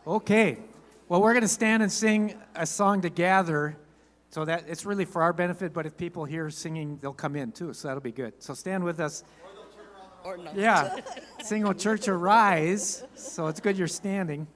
Okay. Well, we're going to stand and sing a song together, so that it's really for our benefit, but if people hear singing, they'll come in too, so that'll be good. So stand with us. Or not. Yeah. Sing, O Church, Arise. So it's good you're standing.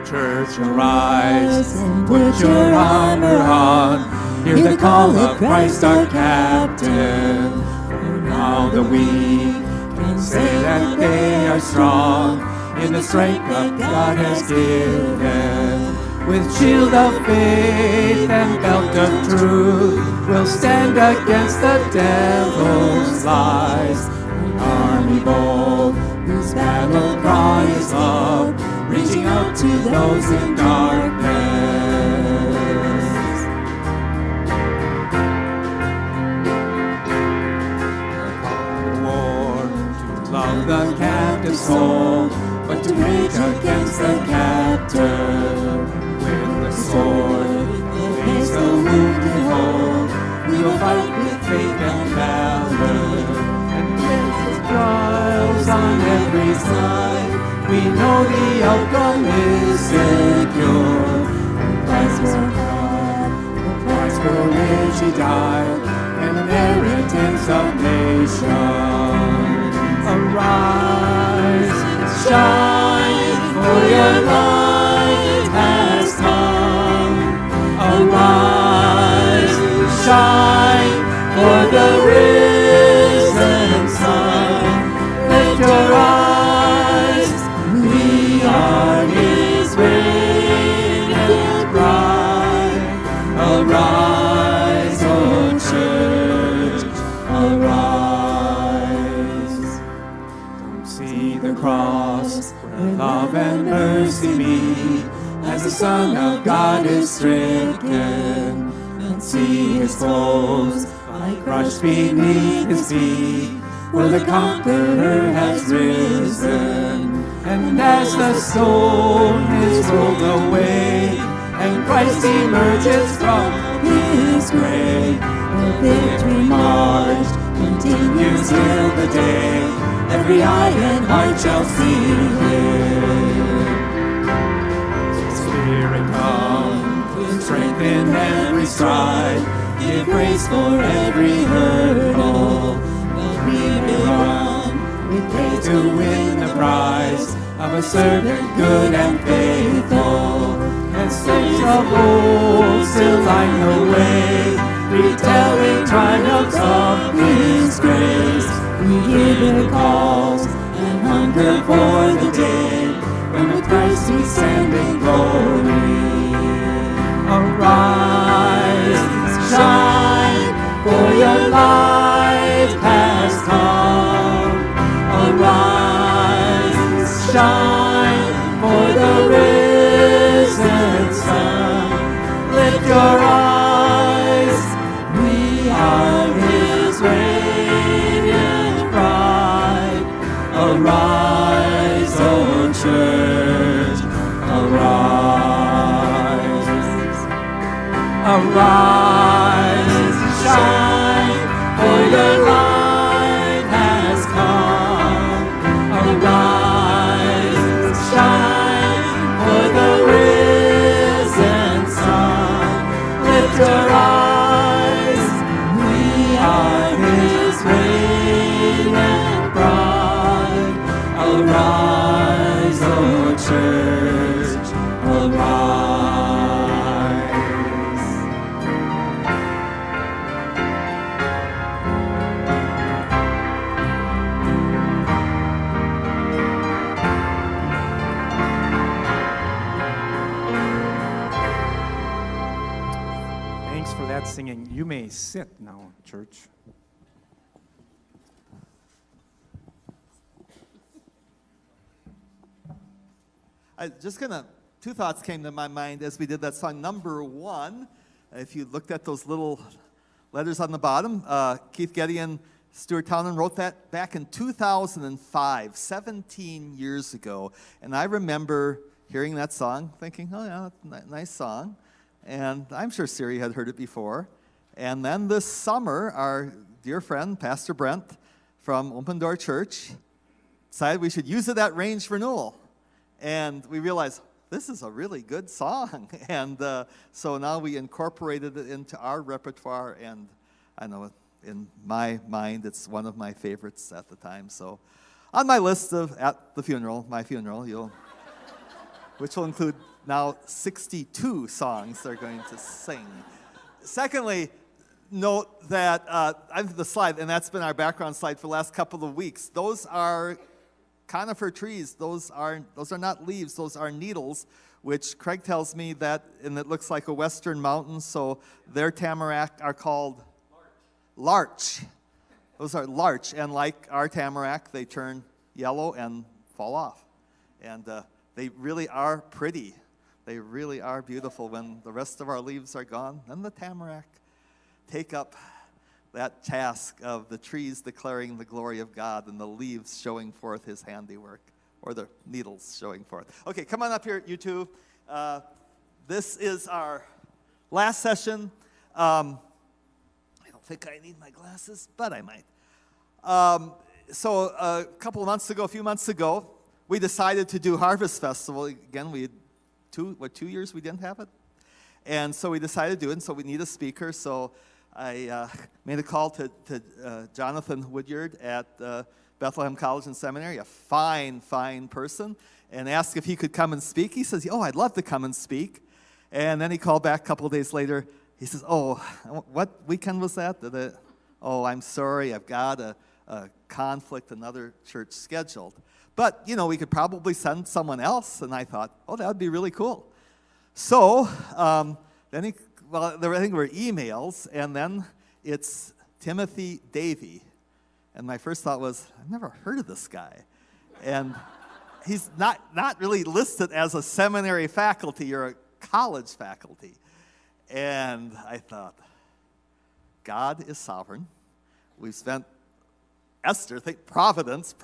Church, arise and put your armor on. Hear the call of Christ our captain. For now the weak can say that they are strong in the strength that God has given. With shield of faith and belt of truth, we'll stand against the devil's lies. An army bold, whose battle cry is love, reaching out to those in darkness. A war to love the captive's soul, but to rage against the captor. With the sword, we'll face the wounded whole. We will fight with faith and valor, and with trials on every side. We know the outcome is secure. The price for God, the price for which He died, an inheritance of nations. Arise, shine, for your light has come. Arise, shine, for the risen sun. Lift your eyes. We are His radiant bride. Arise, O church, arise. Come see the cross where love and mercy meet, as the Son of God is stricken, and see His foes lie crushed beneath His feet, for the conqueror has risen. And as the stone is rolled away, and Christ emerges from His grave, the victory march continues till the day every eye and heart shall see Him. Spirit, come, strengthen every stride, give grace for every hurdle, that we may run with faith to win the prize of a servant good and faithful. And saints of old still line the way, retelling triumphs of His grace. We hear the calls and hunger for the day when with Christ we stand in glory. Arise, shine, for your light has come. Arise, shine, for the risen sun. Lift your eyes, we are His radiant bride. Arise, O church, arise. Arise, shine, for your light has come. Arise, shine, for the risen sun. Lift your eyes, we are His radiant bride. Arise, O church, arise. Thanks for that singing. You may sit now, church. Two thoughts came to my mind as we did that song, number one. If you looked at those little letters on the bottom, Keith Gedeon Stuart Townend wrote that back in 2005, 17 years ago. And I remember hearing that song, thinking, oh yeah, nice song. And I'm sure Siri had heard it before. And then this summer, our dear friend, Pastor Brent from Open Door Church, decided we should use it at Range Renewal. And we realized, this is a really good song. And so now we incorporated it into our repertoire, and I know in my mind it's one of my favorites at the time. So on my list of at the funeral, my funeral, which will include now 62 songs they're going to sing. Secondly, note that I have the slide, and that's been our background slide for the last couple of weeks. Those are conifer trees. Those are not leaves. Those are needles, which Craig tells me that, and it looks like a western mountain, so their tamarack are called larch. Those are larch, and like our tamarack, they turn yellow and fall off. And they really are pretty. They really are beautiful. When the rest of our leaves are gone, then the tamarack take up that task of the trees declaring the glory of God and the leaves showing forth his handiwork, or the needles showing forth. Okay, come on up here, you two. This is our last session. I don't think I need my glasses, but I might. So a few months ago, we decided to do Harvest Festival. Again, we had 2 years we didn't have it? And so we decided to do it, and so we need a speaker. So I made a call to Jonathan Woodyard at Bethlehem College and Seminary, a fine person, and asked if he could come and speak. He says, oh, I'd love to come and speak. And then he called back a couple of days later. He says, oh, what weekend was that? Oh, I'm sorry, I've got a conflict, another church scheduled. But, we could probably send someone else. And I thought, oh, that would be really cool. So then I think were emails, and then it's Timothy Davey. And my first thought was, I've never heard of this guy. And he's not really listed as a seminary faculty or a college faculty. And I thought, God is sovereign. We've spent Esther, think providence.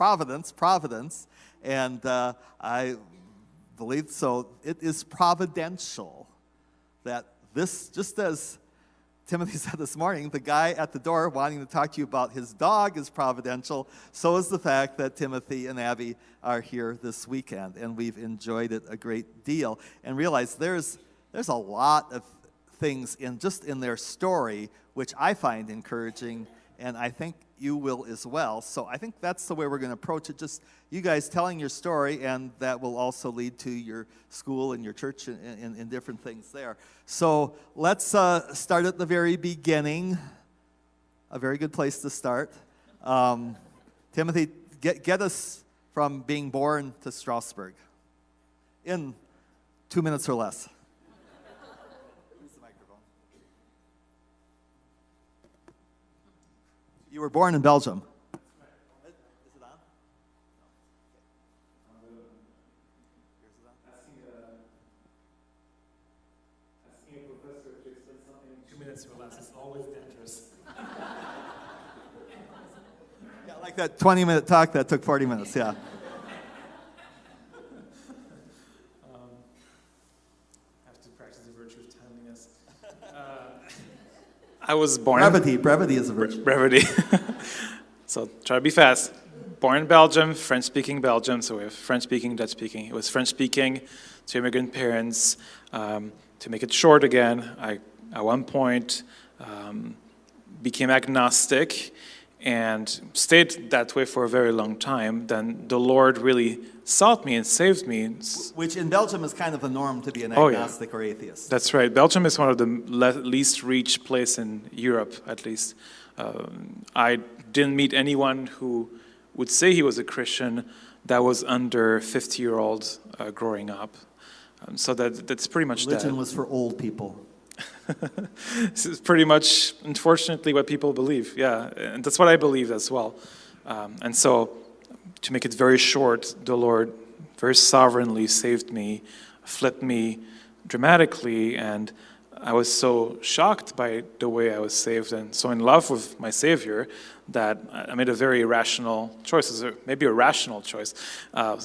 And I believe so. It is providential that this, just as Timothy said this morning, the guy at the door wanting to talk to you about his dog is providential. So is the fact that Timothy and Abby are here this weekend, and we've enjoyed it a great deal. And realize there's a lot of things in their story which I find encouraging, and I think you will as well. So I think that's the way we're going to approach it. Just you guys telling your story, and that will also lead to your school and your church and different things there. So let's start at the very beginning. A very good place to start. Timothy, get us from being born to Strasbourg in 2 minutes or less. You were born in Belgium. Is it on? Asking a professor to explain something in 2 minutes or less is always dangerous. Yeah, like that 20-minute talk that took 40 minutes, yeah. I have to practice the virtue of timeliness. I was born... Brevity is a virtue. Brevity. So try to be fast. Born in Belgium, French-speaking Belgium, so we have French-speaking, Dutch-speaking. It was French-speaking to immigrant parents. To make it short again, I, at one point, became agnostic and stayed that way for a very long time. Then the Lord really sought me and saved me. Which in Belgium is kind of the norm, to be an agnostic or atheist. That's right. Belgium is one of the least reached place in Europe, at least. I didn't meet anyone who would say he was a Christian that was under 50-year-old growing up. So that's pretty much Religion dead. was for old people. This is pretty much, unfortunately, what people believe. Yeah, and that's what I believe as well. And so, to make it very short, the Lord very sovereignly saved me, flipped me dramatically, and I was so shocked by the way I was saved and so in love with my Savior that I made a very irrational choice, maybe a rational choice.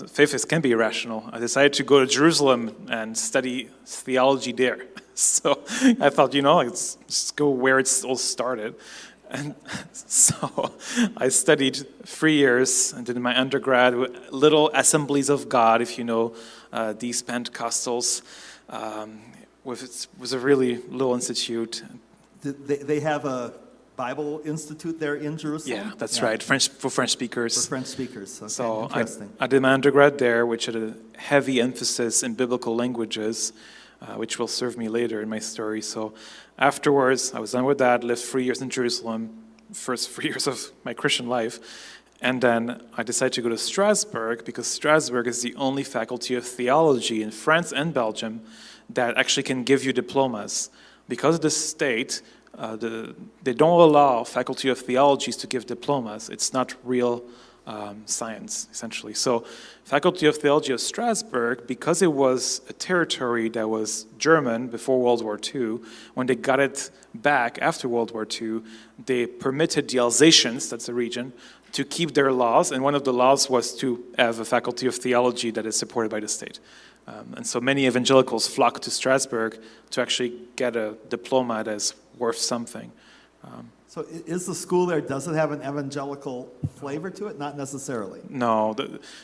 Faith can be irrational. I decided to go to Jerusalem and study theology there. So I thought, let's just go where it all started. And so I studied 3 years and did my undergrad with Little Assemblies of God, if you know these Pentecostals. It was a really little institute. They have a Bible Institute there in Jerusalem? Yeah, that's right, for French speakers. For French speakers, okay, so interesting. I did my undergrad there, which had a heavy emphasis in biblical languages, which will serve me later in my story. So afterwards, I was done with that, lived 3 years in Jerusalem, first 3 years of my Christian life, and then I decided to go to Strasbourg, because Strasbourg is the only faculty of theology in France and Belgium that actually can give you diplomas. Because of the state, they don't allow faculty of theologies to give diplomas. It's not real science, essentially. So Faculty of Theology of Strasbourg, because it was a territory that was German before World War II, when they got it back after World War II, they permitted the Alsatians, that's a region, to keep their laws, and one of the laws was to have a Faculty of Theology that is supported by the state. And so many evangelicals flock to Strasbourg to actually get a diploma that is worth something. So is the school there, does it have an evangelical flavor to it? Not necessarily. No,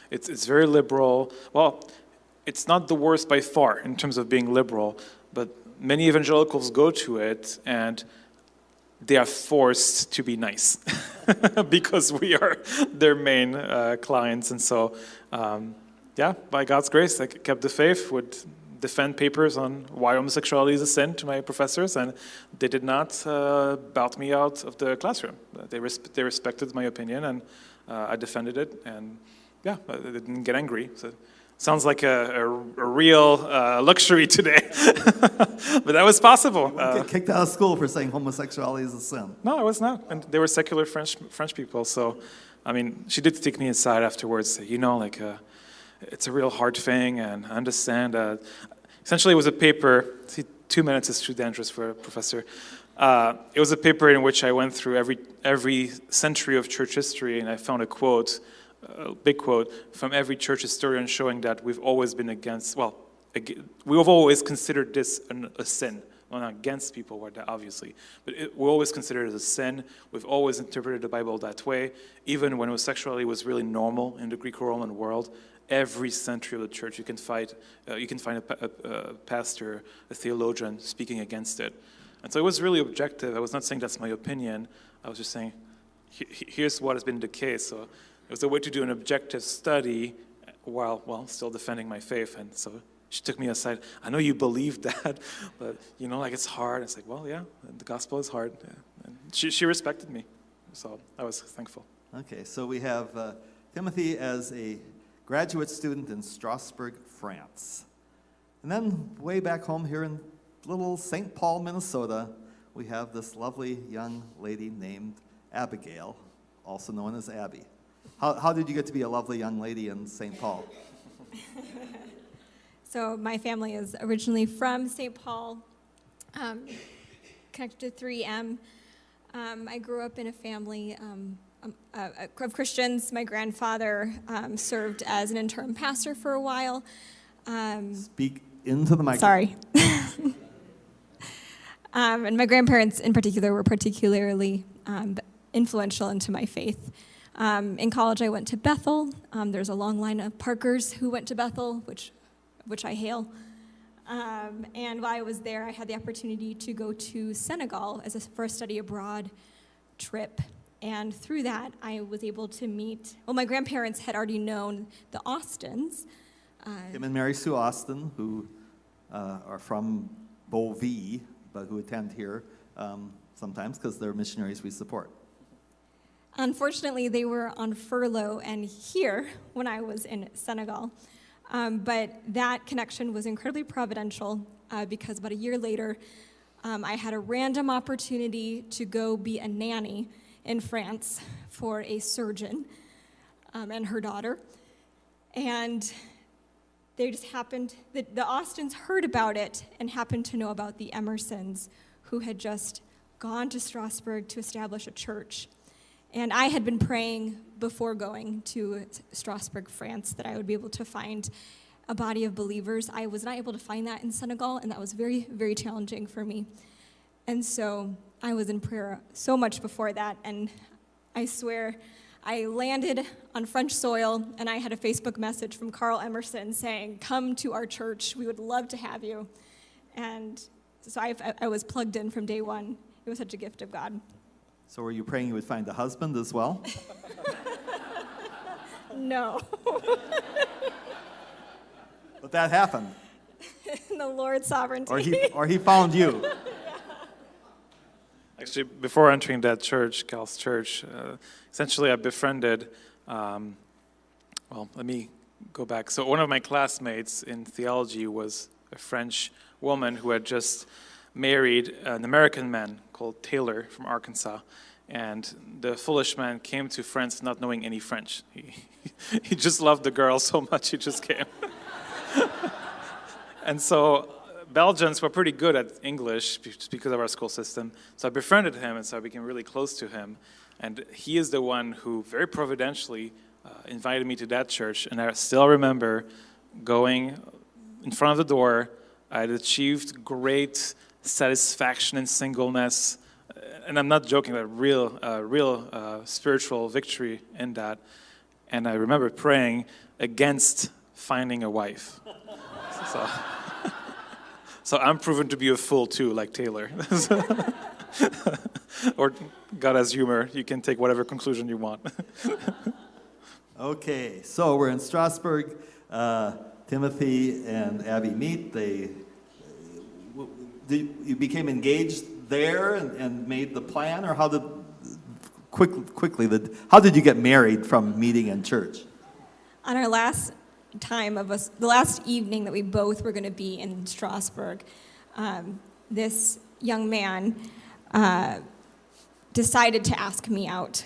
it's very liberal. Well, it's not the worst by far in terms of being liberal, but many evangelicals go to it and they are forced to be nice because we are their main clients. And so, by God's grace, I kept the faith, would defend papers on why homosexuality is a sin to my professors, and they did not bout me out of the classroom. They respected my opinion, and I defended it, and they didn't get angry. So sounds like a real luxury today, but that was possible. You get kicked out of school for saying homosexuality is a sin. No, I was not, and they were secular French people. So, I mean, she did take me aside afterwards. Say, it's a real hard thing, and I understand. Essentially, it was a paper. See, 2 minutes is too dangerous for a professor. It was a paper in which I went through every century of church history, and I found a quote, a big quote, from every church historian showing that we've always been we've always considered this a sin. Well, not against people, obviously, but we always considered it as a sin. We've always interpreted the Bible that way, even when homosexuality was really normal in the Greco-Roman world. Every century of the church, you can find a pastor, a theologian speaking against it. And so it was really objective. I was not saying that's my opinion. I was just saying, here's what has been the case. So it was a way to do an objective study while still defending my faith. And so she took me aside. I know you believe that, but it's hard. It's like, well, yeah, the gospel is hard. Yeah. And she respected me, so I was thankful. Okay, so we have Timothy as a graduate student in Strasbourg, France. And then way back home here in little St. Paul, Minnesota, we have this lovely young lady named Abigail, also known as Abby. How did you get to be a lovely young lady in St. Paul? So my family is originally from St. Paul, connected to 3M. I grew up in a family of Christians. My grandfather served as an interim pastor for a while. Speak into the microphone. Sorry. And my grandparents in particular were particularly influential into my faith. In college, I went to Bethel. There's a long line of Parkers who went to Bethel, which I hail. And while I was there, I had the opportunity to go to Senegal for a study abroad trip. And through that, I was able to meet, my grandparents had already known the Austins. Tim and Mary Sue Austin, who are from Beauvais, but who attend here sometimes because they're missionaries we support. Unfortunately, they were on furlough and here when I was in Senegal. But that connection was incredibly providential because about a year later, I had a random opportunity to go be a nanny in France for a surgeon and her daughter. And they just happened, the Austins heard about it and happened to know about the Emersons, who had just gone to Strasbourg to establish a church. And I had been praying before going to Strasbourg, France, that I would be able to find a body of believers. I was not able to find that in Senegal, and that was very, very challenging for me. And so I was in prayer so much before that, and I swear I landed on French soil, and I had a Facebook message from Carl Emerson saying, "Come to our church. We would love to have you." And so I was plugged in from day one. It was such a gift of God. So were you praying you would find a husband as well? No. But that happened. The Lord's sovereignty. Or he found you. Actually, before entering that church, Cal's church, essentially I befriended, let me go back. So one of my classmates in theology was a French woman who had just married an American man called Taylor from Arkansas. And the foolish man came to France not knowing any French. He just loved the girl so much he just came. And so Belgians were pretty good at English just because of our school system. So I befriended him, and so I became really close to him. And he is the one who very providentially invited me to that church. And I still remember going in front of the door. I had achieved great satisfaction in singleness. And I'm not joking, about real spiritual victory in that. And I remember praying against finding a wife. So I'm proven to be a fool too, like Taylor. Or God has humor. You can take whatever conclusion you want. Okay, so we're in Strasbourg. Timothy and Abby meet. You became engaged there and made the plan, or how did how did you get married from meeting in church? On our last time of us, the last evening that we both were going to be in Strasbourg, this young man decided to ask me out.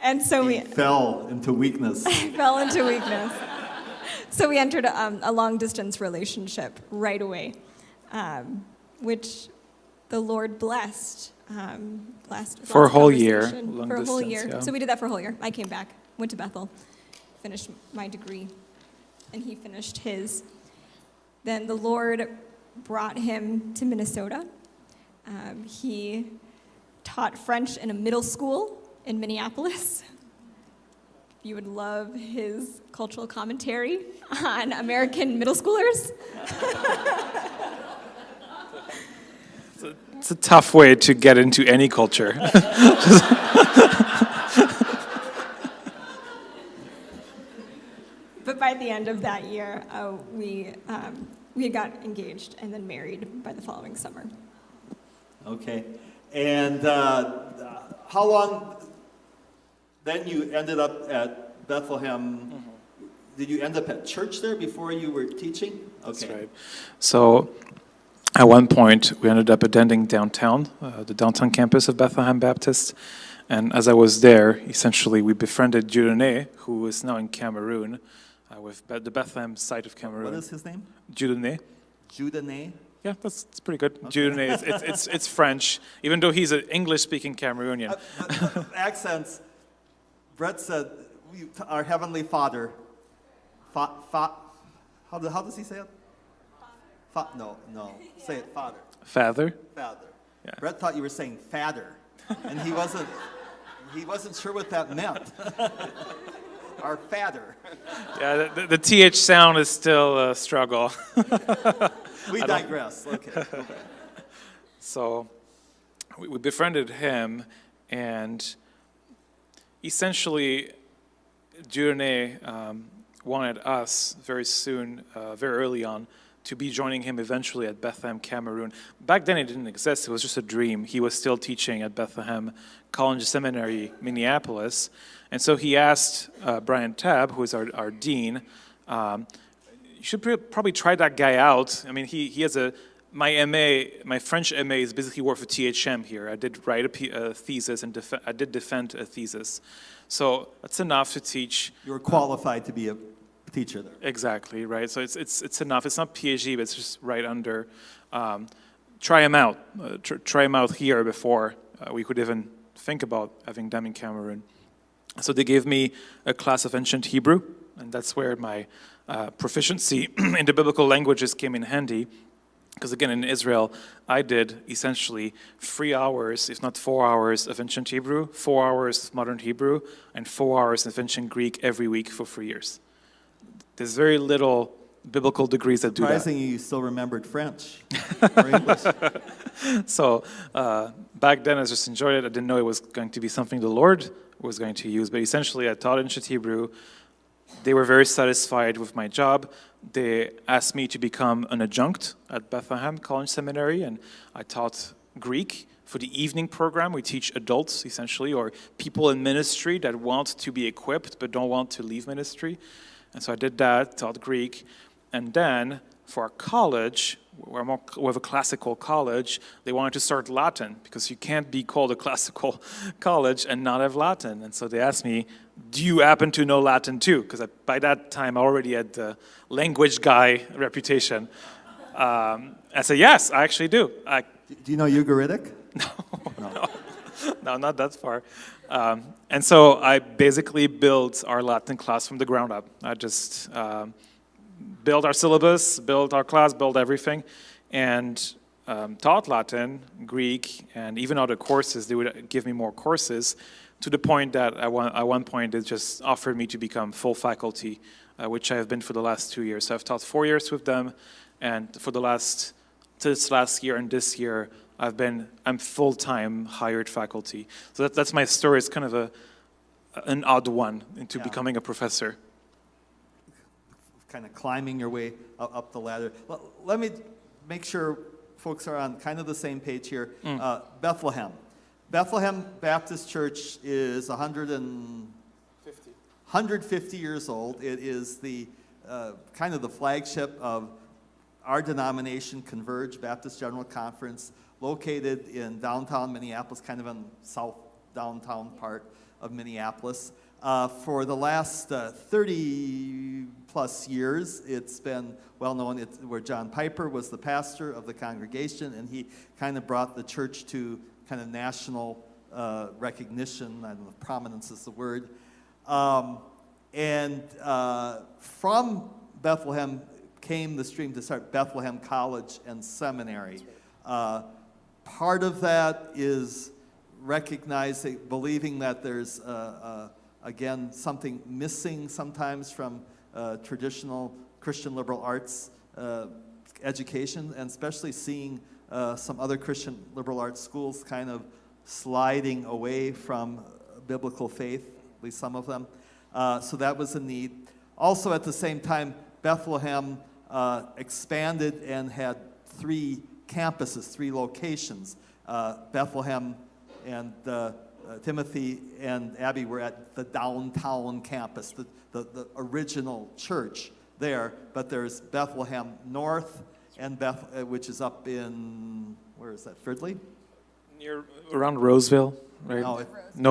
And so He fell into weakness. fell into weakness. So we entered a long-distance relationship right away, which the Lord blessed. For a whole year, long for a whole year. Yeah. So we did that for a whole year. I came back, went to Bethel, finished my degree, and he finished his. Then the Lord brought him to Minnesota. He taught French in a middle school in Minneapolis. You would love his cultural commentary on American middle schoolers. It's a tough way to get into any culture. But by the end of that year, we got engaged and then married by the following summer. Okay. And how long, then you ended up at Bethlehem. Mm-hmm. Did you end up at church there before you were teaching? Okay. That's right. So at one point, we ended up attending downtown, the downtown campus of Bethlehem Baptist. And as I was there, essentially, we befriended Dieudonné, who is now in Cameroon, with the Bethlehem site of Cameroon. What is his name? Dieudonné. Dieudonné? Yeah, that's pretty good. Okay. Dieudonné, it's French, even though he's an English-speaking Cameroonian. Accents. Brett said, our Heavenly Father. How does he say it? No. Say it, Father. Father? Father. Yeah. Brett thought you were saying fatter, and he wasn't sure what that meant. Our fatter. Yeah, the TH sound is still a struggle. We digress. Okay. So we befriended him, and essentially Dieudonné wanted us very soon, very early on, to be joining him eventually at Bethlehem, Cameroon. Back then it didn't exist, it was just a dream. He was still teaching at Bethlehem College Seminary, Minneapolis. And so he asked Brian Tabb, who is our dean, you should probably try that guy out. I mean, he has a my MA, my French MA is basically worth a THM here. I did write a thesis and I did defend a thesis. So that's enough to teach. You were qualified to be a teacher there. Exactly, right? So it's enough. It's not PhD, but it's just right under. Try them out. Try them out here before we could even think about having them in Cameroon. So they gave me a class of ancient Hebrew, and that's where my proficiency in the biblical languages came in handy. Because again, in Israel, I did essentially 3 hours, if not 4 hours, of ancient Hebrew, 4 hours of modern Hebrew, and 4 hours of ancient Greek every week for 3 years. There's very little biblical degrees that do that. Surprising you still remembered French or English. So back then, I just enjoyed it. I didn't know it was going to be something the Lord was going to use. But essentially, I taught ancient Hebrew. They were very satisfied with my job. They asked me to become an adjunct at Bethlehem College Seminary, and I taught Greek for the evening program. We teach adults, essentially, or people in ministry that want to be equipped but don't want to leave ministry. And so I did that, taught Greek. And then for our college, we're a classical college, they wanted to start Latin because you can't be called a classical college and not have Latin. And so they asked me, do you happen to know Latin too? Because by that time I already had the language guy reputation. I said, yes, I actually do. Do you know Ugaritic? No, not that far. And so I basically built our Latin class from the ground up. I just built our syllabus, built our class, built everything, and taught Latin, Greek, and even other courses. They would give me more courses to the point that at one point they just offered me to become full faculty, which I have been for the last 2 years. So I've taught 4 years with them, and for this last year and this year, I'm full-time hired faculty. So that's my story. It's kind of an odd one into becoming a professor. Kind of climbing your way up the ladder. Let me make sure folks are on kind of the same page here. Bethlehem. Bethlehem Baptist Church is 150 years old. It is the kind of the flagship of our denomination, Converge Baptist General Conference, located in downtown Minneapolis, kind of in south downtown part of Minneapolis. For the last 30 plus years, it's been well known where John Piper was the pastor of the congregation, and he kind of brought the church to kind of national recognition. I don't know if prominence is the word. From Bethlehem came the stream to start Bethlehem College and Seminary. Part of that is recognizing, believing that there's again, something missing sometimes from traditional Christian liberal arts education, and especially seeing some other Christian liberal arts schools kind of sliding away from biblical faith, at least some of them. So that was a need. Also at the same time, Bethlehem expanded and had 3 campuses, 3 locations. Bethlehem and Timothy and Abby were at the downtown campus, the original church there, but there's Bethlehem North, and which is up in, where is that, Fridley? Around Roseville, right?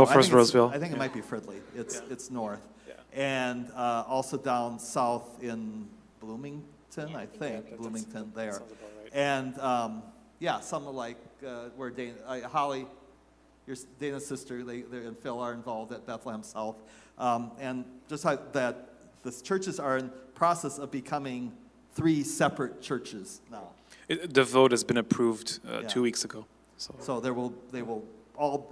First Roseville. I think it might be Fridley. It's north. Yeah. And also down south in Bloomington, I think. Bloomington there. Sounds about right. And something like where Holly, Dana's sister, and Phil are involved at Bethlehem South. And just like that, the churches are in process of becoming 3 separate churches now. The vote has been approved 2 weeks ago. So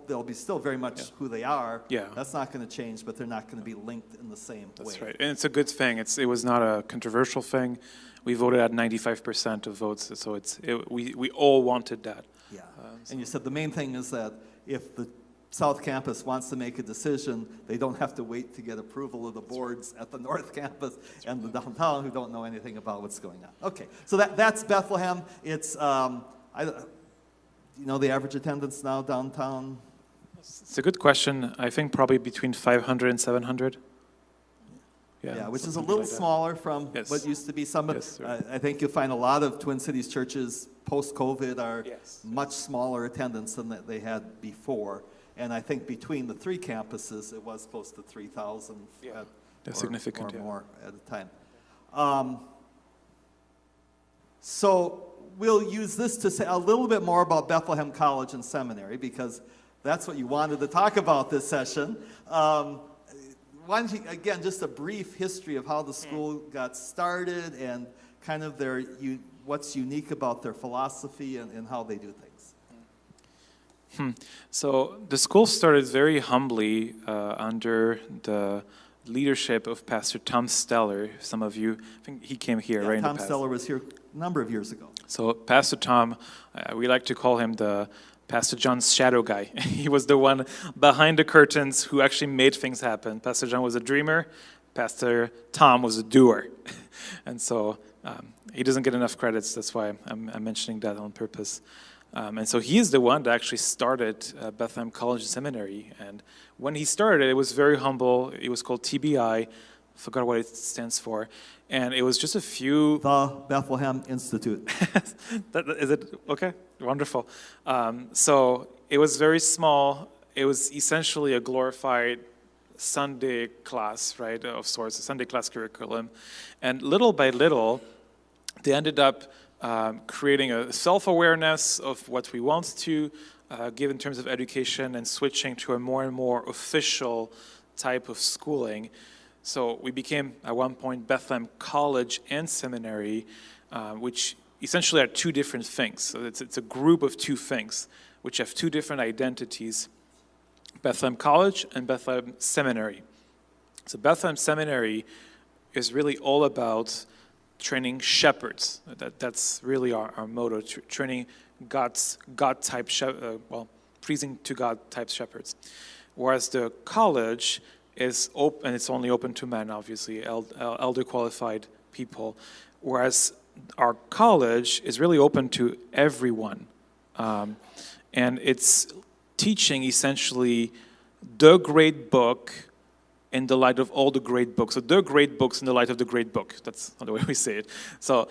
they'll be still very much who they are. Yeah. That's not going to change, but they're not going to be linked in the same way. That's right. And it's a good thing. It was not a controversial thing. We voted at 95% of votes, so we all wanted that. Yeah. And you said the main thing is that if the South Campus wants to make a decision, they don't have to wait to get approval of the boards at the North Campus and the downtown who don't know anything about what's going on. Okay, so that's Bethlehem. It's, you know the average attendance now downtown? It's a good question. I think probably between 500 and 700. Yeah, which is a little like smaller from what used to be some. Yes, right. I think you'll find a lot of Twin Cities churches post-COVID are Yes. much smaller attendance than that they had before. And I think between the 3 campuses, it was close to 3,000 Yeah. at, That's or, significant, or yeah. more at a time. So we'll use this to say a little bit more about Bethlehem College and Seminary, because that's what you wanted to talk about this session. Why don't you, again, just a brief history of how the school got started and kind of what's unique about their philosophy and how they do things. So the school started very humbly under the leadership of Pastor Tom Steller. Some of you, I think he came here, Yeah, right? Tom in the past. Steller was here a number of years ago. So Pastor Tom, we like to call him the Pastor John's shadow guy. He was the one behind the curtains who actually made things happen. Pastor John was a dreamer. Pastor Tom was a doer. And so he doesn't get enough credits. That's why I'm mentioning that on purpose. And so he is the one that actually started Bethlehem College and Seminary. And when he started, it was very humble. It was called TBI. Forgot what it stands for. And it was just a few... The Bethlehem Institute. Is it? Okay, wonderful. So it was very small. It was essentially a glorified Sunday class, right, of sorts, a Sunday class curriculum. And little by little, they ended up creating a self-awareness of what we want to give in terms of education and switching to a more and more official type of schooling. So we became, at one point, Bethlehem College and Seminary, which essentially are 2 different things. So it's a group of 2 things, which have 2 different identities, Bethlehem College and Bethlehem Seminary. So Bethlehem Seminary is really all about training shepherds. That's really our motto, training God-type, pleasing to God-type shepherds. Whereas the college is open, and it's only open to men, obviously, elder qualified people. Whereas our college is really open to everyone. And it's teaching essentially the great book in the light of all the great books. So the great books in the light of the great book. That's not the way we say it. So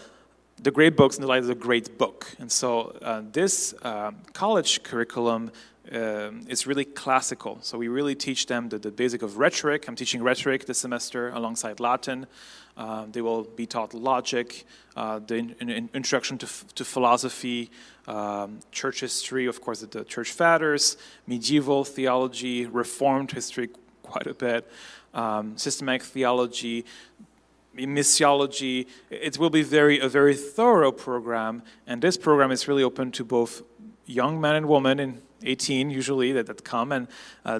the great books in the light of the great book. And so this college curriculum is really classical. So we really teach them the basic of rhetoric. I'm teaching rhetoric this semester alongside Latin. They will be taught logic, the introduction to philosophy, church history, of course, the church fathers, medieval theology, Reformed history quite a bit, systematic theology, missiology. It will be a very thorough program, and this program is really open to both young men and women in 18 usually that come, and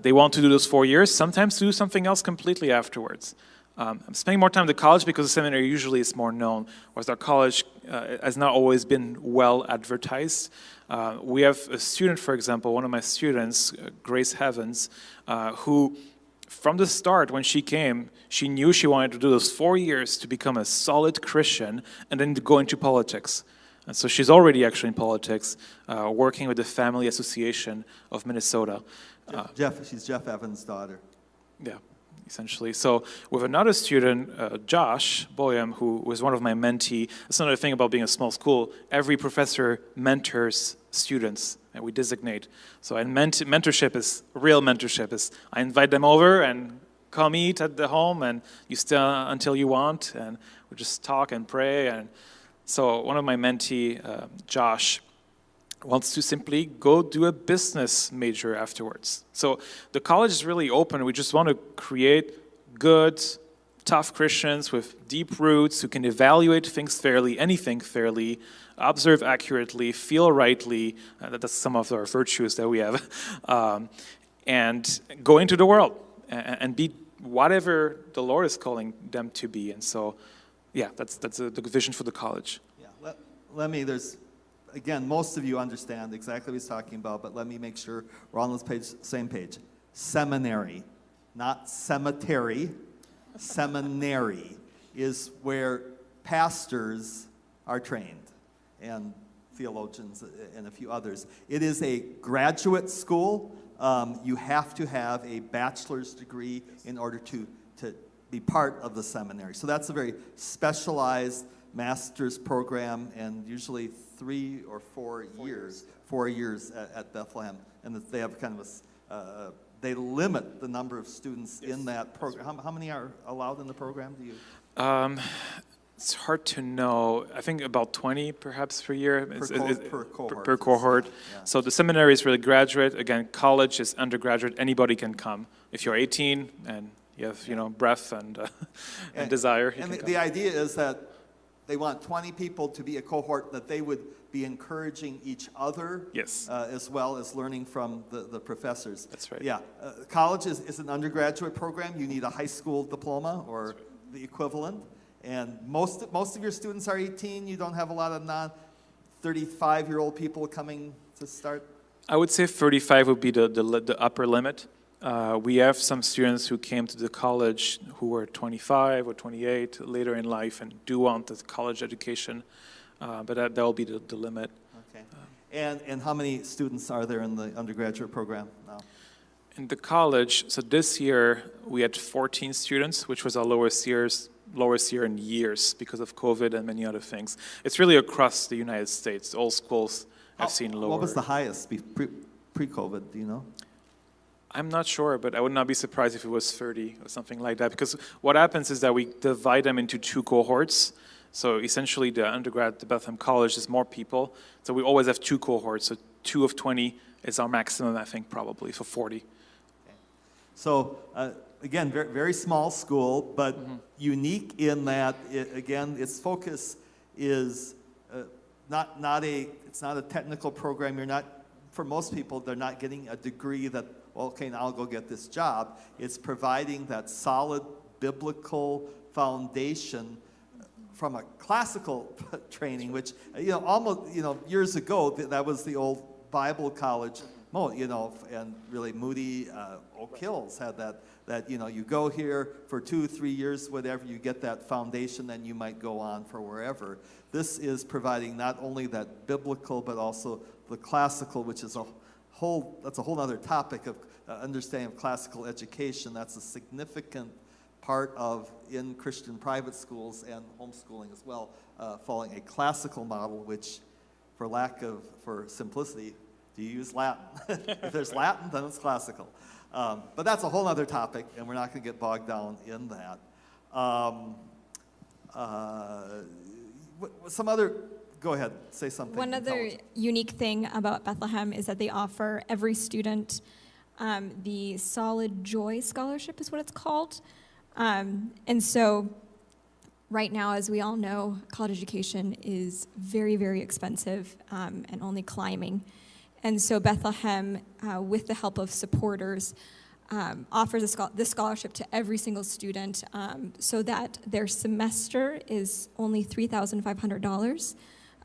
they want to do those 4 years, sometimes do something else completely afterwards. I'm spending more time at the college because the seminary usually is more known, whereas our college has not always been well advertised. We have a student, for example, one of my students, Grace Heavens, who from the start, when she came, she knew she wanted to do those 4 years to become a solid Christian and then to go into politics. And so she's already actually in politics, working with the Family Association of Minnesota. She's Jeff Evans' daughter. Yeah, essentially. So with another student, Josh Boyam, who was one of my mentees, that's another thing about being a small school. Every professor mentors students, and we designate. So and mentorship is, real mentorship is, I invite them over and come eat at the home, and you stay until you want, and we just talk and pray. And so one of my mentee, Josh, wants to simply go do a business major afterwards. So the college is really open. We just want to create good, tough Christians with deep roots who can evaluate things fairly, anything fairly, observe accurately, feel rightly. That's some of our virtues that we have. And go into the world and be whatever the Lord is calling them to be. And so, yeah, that's the vision for the college. Yeah, let me, again, most of you understand exactly what he's talking about, but let me make sure we're on this same page. Seminary, not cemetery. Seminary is where pastors are trained, and theologians and a few others. It is a graduate school. You have to have a bachelor's degree in order to be part of the seminary. So that's a very specialized, master's program, and usually 3 or 4 years. 4 years at Bethlehem, and that they have kind of they limit the number of students in that program. How many are allowed in the program? Do you? It's hard to know. I think about 20 perhaps per year. Per cohort. Per cohort. Yeah. So the seminary is really graduate. Again, college is undergraduate. Anybody can come. If you're 18 and you have, breath and desire, you and can come. the idea is that they want 20 people to be a cohort that they would be encouraging each other, Yes. As well as learning from the professors. That's right. Yeah, college is an undergraduate program. You need a high school diploma or the equivalent. And most of your students are 18. You don't have a lot of non-35-year-old people coming to start. I would say 35 would be the upper limit. We have some students who came to the college who were 25 or 28 later in life and do want the college education, but that will be the limit. Okay. And how many students are there in the undergraduate program now? In the college, so this year we had 14 students, which was our lowest year in years because of COVID and many other things. It's really across the United States. All schools have seen lower. What was the highest pre-COVID? Do you know? I'm not sure, but I would not be surprised if it was 30 or something like that. Because what happens is that we divide them into 2 cohorts. So essentially, the undergrad at Bethlehem College is more people. So we always have 2 cohorts. So 2 of 20 is our maximum, I think, probably, so 40. So, again, very, very small school, but unique in that, its focus is it's not a technical program. You're not, for most people, they're not getting a degree that, well, okay, now I'll go get this job. It's providing that solid biblical foundation from a classical training, which, almost, years ago, that was the old Bible college, and really Moody, Oak Hills had that you go here for 2-3 years, whatever, you get that foundation, then you might go on for wherever. This is providing not only that biblical, but also the classical, which is that's a whole other topic of understanding of classical education. That's a significant part of in Christian private schools and homeschooling as well, following a classical model, which for simplicity, do you use Latin? If there's Latin, then it's classical. But that's a whole other topic, and we're not going to get bogged down in that. Go ahead, say something. One other unique thing about Bethlehem is that they offer every student the Solid Joy Scholarship is what it's called. And so right now, as we all know, college education is very, very expensive and only climbing. And so Bethlehem, with the help of supporters, offers this scholarship to every single student so that their semester is only $3,500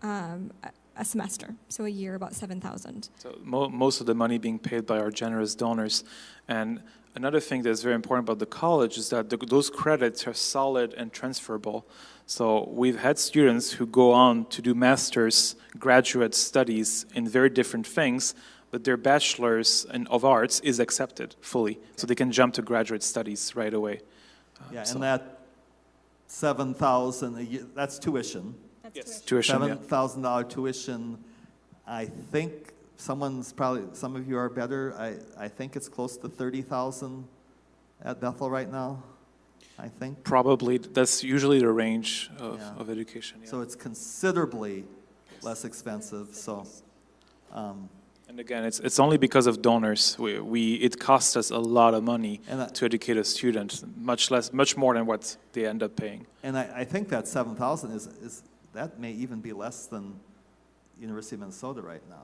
a semester. So a year, about $7,000. So most of the money being paid by our generous donors. And another thing that's very important about the college is that those credits are solid and transferable. So we've had students who go on to do master's, graduate studies in very different things, but their bachelor's of arts is accepted fully. So they can jump to graduate studies right away. And that $7,000 a year, that's tuition. Yes, tuition. $7,000 tuition. I think some of you are better. I think it's close to $30,000 at Bethel right now. I think. Probably. That's usually the range of education. Yeah. So it's considerably less expensive. So. And again, it's only because of donors. It costs us a lot of money to educate a student, much more than what they end up paying. And I think that $7,000 is that may even be less than University of Minnesota right now.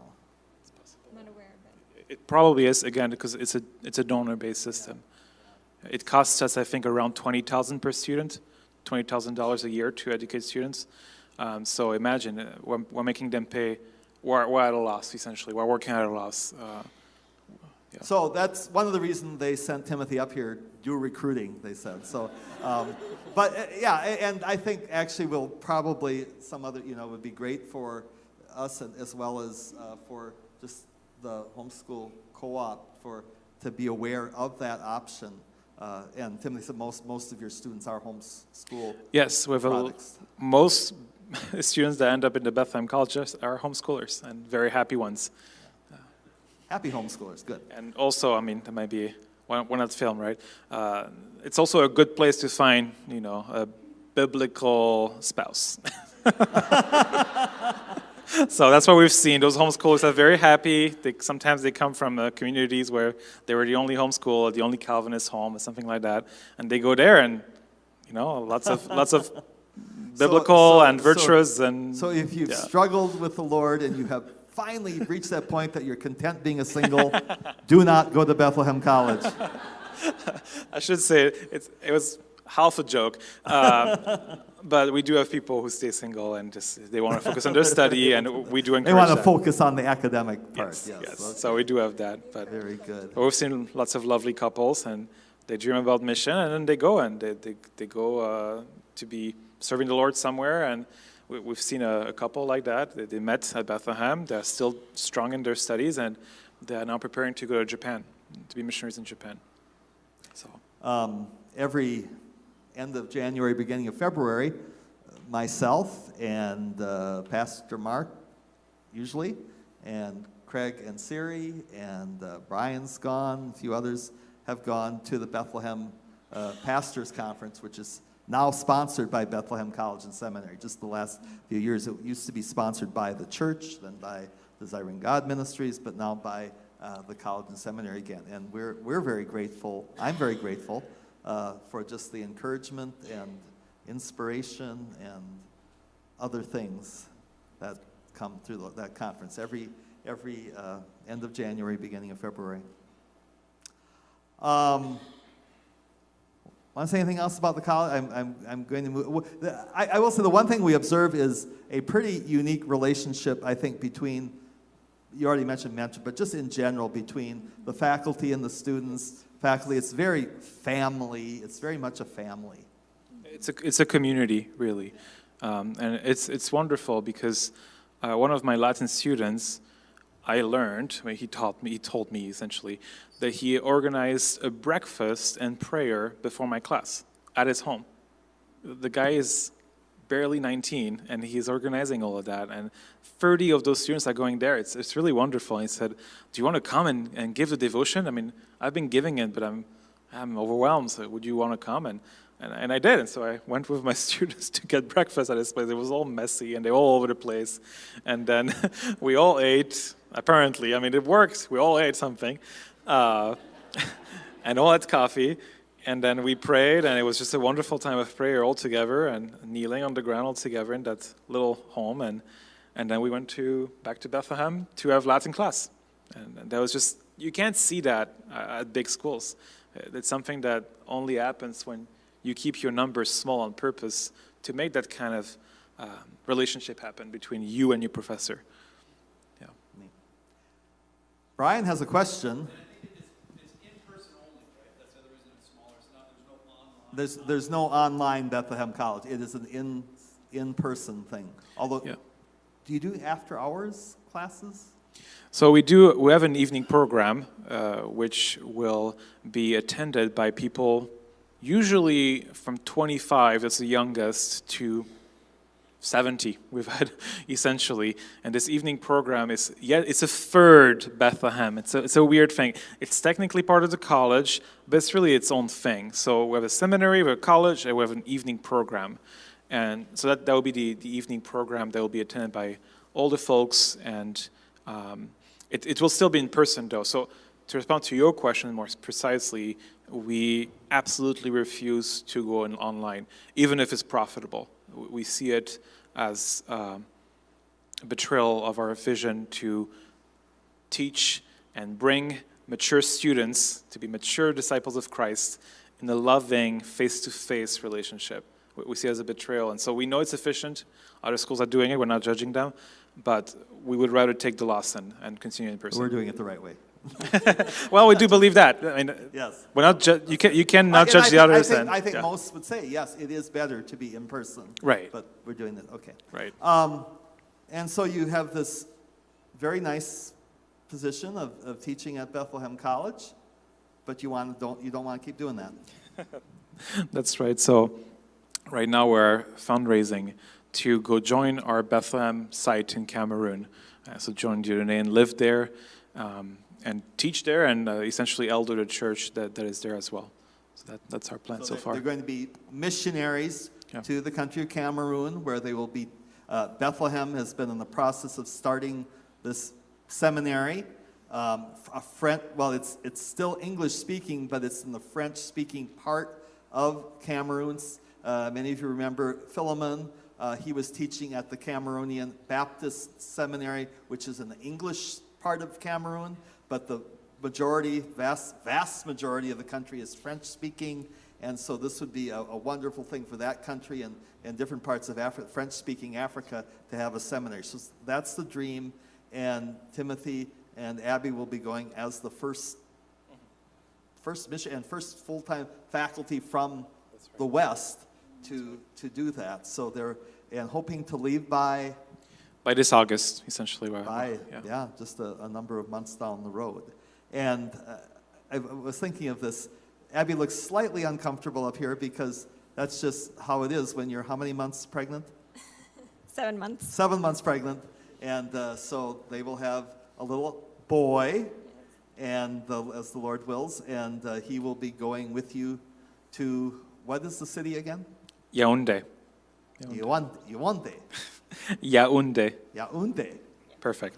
I'm not aware of it. It probably is, again, because it's a donor-based system. Yeah. It costs us, I think, around $20,000 per student, $20,000 a year to educate students. So imagine, we're making them pay. We're at a loss, essentially. We're working at a loss. Yeah. So that's one of the reasons they sent Timothy up here, do recruiting, they said. So, and I think actually we'll probably, some other, would be great for us as well as for just the homeschool co-op to be aware of that option. And Timothy said most of your students are homeschool. Yes, we have products. students that end up in the Bethlehem College are homeschoolers, and very happy ones. Happy homeschoolers, good. And also, I mean, that might be, we're not film, right? It's also a good place to find, a biblical spouse. So that's what we've seen. Those homeschoolers are very happy. Sometimes they come from communities where they were the only homeschool, the only Calvinist home, or something like that, and they go there, and lots of biblical and virtuous So if you've struggled with the Lord and you have finally reached that point that you're content being a single, do not go to Bethlehem College. I should say it was half a joke, but we do have people who stay single and just they want to focus on their study, and we do encourage They want to that. focus on the academic part. Yes. Okay. So we do have that. But Very good. we've seen lots of lovely couples, and they dream about mission, and then they go and they go to be serving the Lord somewhere. And we've seen a couple like that. They met at Bethlehem. They're still strong in their studies, and they are now preparing to go to Japan, to be missionaries in Japan. So Every end of January, beginning of February, myself and Pastor Mark, usually, and Craig and Siri, and Brian's gone, a few others have gone to the Bethlehem Pastors Conference, which is now sponsored by Bethlehem College and Seminary. Just the last few years, it used to be sponsored by the church, then by Desiring God Ministries, but now by the college and seminary again. And we're very grateful. I'm very grateful for just the encouragement and inspiration and other things that come through that conference every end of January, beginning of February. Want to say anything else about the college? I'm going to move. I will say the one thing we observe is a pretty unique relationship, I think, between, you already mentioned mentor, but just in general, between the faculty and the students. Faculty, it's very family. It's very much a family. it's a community, really, and it's wonderful because one of my Latin students, I learned, he told me essentially, that he organized a breakfast and prayer before my class at his home. The guy is barely 19, and he's organizing all of that, and 30 of those students are going there. It's really wonderful. And he said, do you want to come and give the devotion? I mean, I've been giving it, but I'm overwhelmed, so would you want to come? And I did, and so I went with my students to get breakfast at his place. It was all messy, and they were all over the place. And then we all ate, apparently. I mean, it worked. We all ate something. And all had coffee. And then we prayed, and it was just a wonderful time of prayer all together and kneeling on the ground all together in that little home. And then we went back to Bethlehem to have Latin class. And that was just, you can't see that at big schools. It's something that only happens when you keep your numbers small on purpose to make that kind of relationship happen between you and your professor. Yeah. Brian has a question. It's in person only, right? That's the other reason it's smaller. There's no online. There's no online Bethlehem College. It is an in-person thing. Although, Yeah. Do you do after-hours classes? So we have an evening program which will be attended by people usually from 25, that's the youngest, to 70 we've had essentially. And this evening program it's a third Bethlehem. It's a weird thing. It's technically part of the college, but it's really its own thing. So we have a seminary, we have a college, and we have an evening program. And so that will be the evening program that will be attended by all the folks, and it will still be in person though. So to respond to your question more precisely, we absolutely refuse to go online, even if it's profitable. We see it as a betrayal of our vision to teach and bring mature students to be mature disciples of Christ in a loving, face-to-face relationship. We see it as a betrayal, and so we know it's efficient. Other schools are doing it, we're not judging them, but we would rather take the loss and continue in person. We're doing it the right way. Well, we do believe that. I mean, Yes. we're not you cannot judge the others. I think yeah. most would say, yes, it is better to be in person. Right. But we're doing it, okay. Right. And so you have this very nice position of teaching at Bethlehem College, but you don't want to keep doing that. That's right. So right now we're fundraising to go join our Bethlehem site in Cameroon. So join Dieudonné and live there and teach there and essentially elder the church that is there as well. So that's our plan so far. They're going to be missionaries Yeah. to the country of Cameroon, where they will be. Bethlehem has been in the process of starting this seminary. Well, it's still English speaking, but it's in the French speaking part of Cameroon. Many of you remember Philemon. He was teaching at the Cameroonian Baptist Seminary, which is in the English part of Cameroon, but the vast majority of the country is French speaking, and so this would be a wonderful thing for that country and different parts of Africa, French speaking Africa, to have a seminary. So that's the dream, and Timothy and Abby will be going as the first mission and first full-time faculty from the West to do that. So they're hoping to leave by this August, essentially. just a number of months down the road. And I was thinking of this. Abby looks slightly uncomfortable up here because that's just how it is when you're how many months pregnant? 7 months. 7 months pregnant. And so they will have a little boy, and as the Lord wills, and he will be going with you to, what is the city again? Yaoundé. Yaoundé. Yaoundé. Yaoundé. Perfect.